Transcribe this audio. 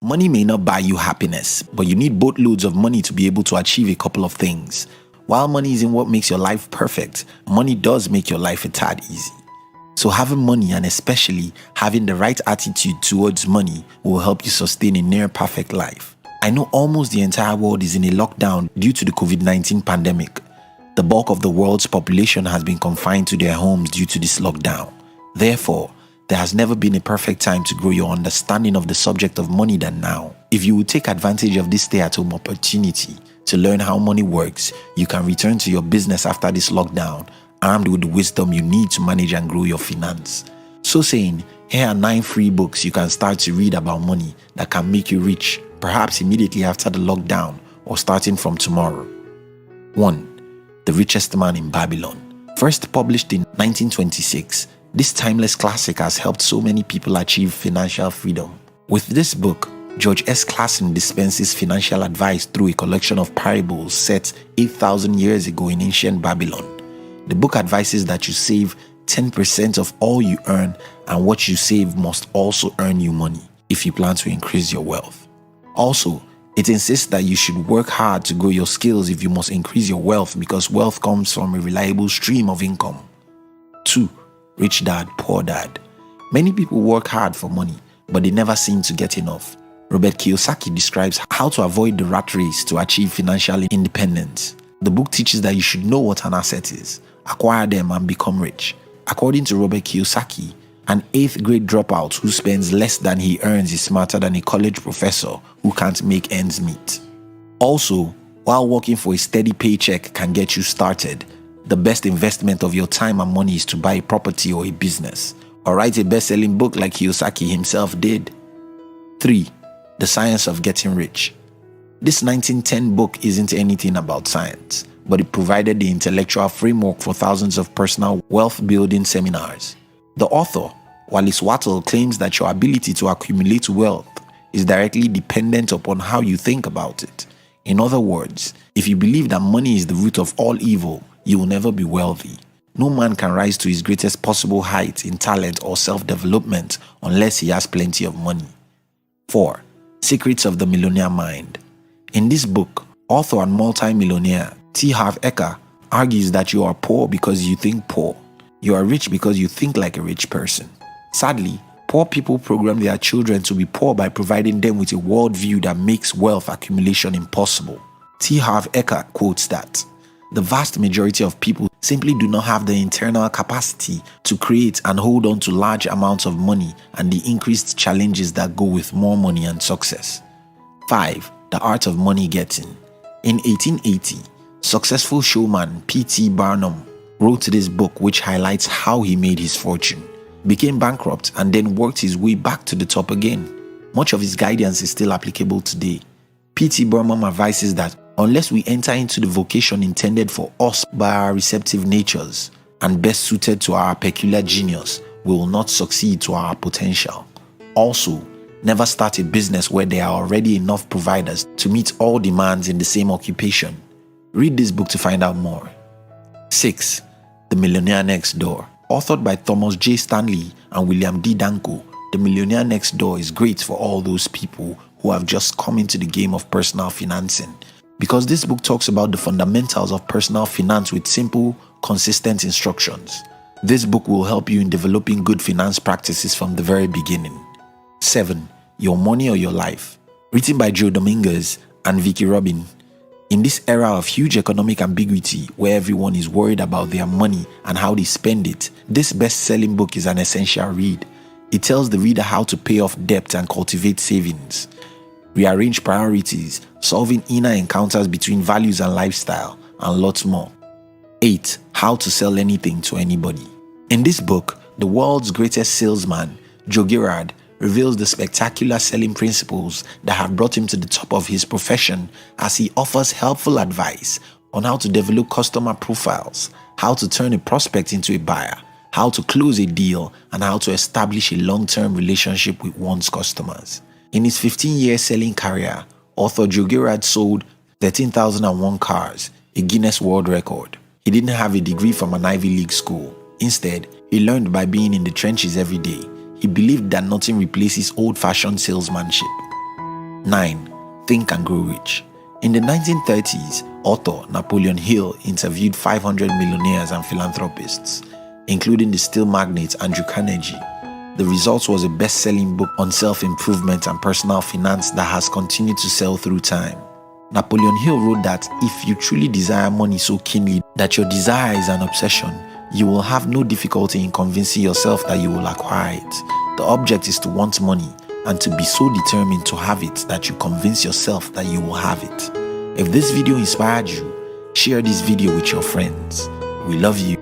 Money may not buy you happiness, but you need boatloads of money to be able to achieve a couple of things. While money isn't what makes your life perfect, money does make your life a tad easy. So having money, and especially having the right attitude towards money, will help you sustain a near perfect life. I know almost the entire world is in a lockdown due to the COVID-19 pandemic. The bulk of the world's population has been confined to their homes due to this lockdown. Therefore, there has never been a perfect time to grow your understanding of the subject of money than now. If you will take advantage of this stay-at-home opportunity to learn how money works, you can return to your business after this lockdown, armed with the wisdom you need to manage and grow your finance. So saying, here are 9 free books you can start to read about money that can make you rich, perhaps immediately after the lockdown or starting from tomorrow. 1. The Richest Man in Babylon. First published in 1926, this timeless classic has helped so many people achieve financial freedom. With this book, George S. Clason dispenses financial advice through a collection of parables set 8,000 years ago in ancient Babylon. The book advises that you save 10% of all you earn, and what you save must also earn you money if you plan to increase your wealth. Also, it insists that you should work hard to grow your skills if you must increase your wealth, because wealth comes from a reliable stream of income. 2. Rich Dad, Poor Dad. Many people work hard for money, but they never seem to get enough. Robert Kiyosaki describes how to avoid the rat race to achieve financial independence. The book teaches that you should know what an asset is, acquire them, and become rich. According to Robert Kiyosaki, an 8th grade dropout who spends less than he earns is smarter than a college professor who can't make ends meet. Also, while working for a steady paycheck can get you started, the best investment of your time and money is to buy a property or a business, or write a best-selling book like Kiyosaki himself did. 3. The Science of Getting Rich. This 1910 book isn't anything about science, but it provided the intellectual framework for thousands of personal wealth-building seminars. The author, Wallace Wattle, claims that your ability to accumulate wealth is directly dependent upon how you think about it. In other words, if you believe that money is the root of all evil, you will never be wealthy. No man can rise to his greatest possible height in talent or self-development unless he has plenty of money. 4. Secrets of the Millionaire Mind. In this book, author and multi-millionaire T. Harv Eker argues that you are poor because you think poor. You are rich because you think like a rich person. Sadly, poor people program their children to be poor by providing them with a worldview that makes wealth accumulation impossible. T. Harv Eker quotes that the vast majority of people simply do not have the internal capacity to create and hold on to large amounts of money and the increased challenges that go with more money and success. 5. The Art of Money Getting. In 1880, successful showman P.T. Barnum wrote this book, which highlights how he made his fortune, became bankrupt, and then worked his way back to the top again. Much of his guidance is still applicable today. P.T. Barnum advises that unless we enter into the vocation intended for us by our receptive natures and best suited to our peculiar genius, we will not succeed to our potential. Also, never start a business where there are already enough providers to meet all demands in the same occupation. Read this book to find out more. 6. The Millionaire Next Door. Authored by Thomas J. Stanley and William D. Danko, The Millionaire Next Door is great for all those people who have just come into the game of personal financing, because this book talks about the fundamentals of personal finance with simple, consistent instructions. This book will help you in developing good finance practices from the very beginning. 7. Your Money or Your Life. Written by Joe Dominguez and Vicky Robin. In this era of huge economic ambiguity where everyone is worried about their money and how they spend it, this best-selling book is an essential read. It tells the reader how to pay off debt and cultivate savings, rearrange priorities, solving inner encounters between values and lifestyle, and lots more. 8. How to Sell Anything to Anybody. In this book, the world's greatest salesman, Joe Girard, reveals the spectacular selling principles that have brought him to the top of his profession, as he offers helpful advice on how to develop customer profiles, how to turn a prospect into a buyer, how to close a deal, and how to establish a long-term relationship with one's customers. In his 15-year selling career, author Joe Girard sold 13,001 cars, a Guinness World Record. He didn't have a degree from an Ivy League school. Instead, he learned by being in the trenches every day. He believed that nothing replaces old-fashioned salesmanship. 9. Think and Grow Rich. In the 1930s, author Napoleon Hill interviewed 500 millionaires and philanthropists, including the steel magnate Andrew Carnegie. The result was a best-selling book on self-improvement and personal finance that has continued to sell through time. Napoleon Hill wrote that if you truly desire money so keenly that your desire is an obsession, you will have no difficulty in convincing yourself that you will acquire it. The object is to want money and to be so determined to have it that you convince yourself that you will have it. If this video inspired you, share this video with your friends. We love you.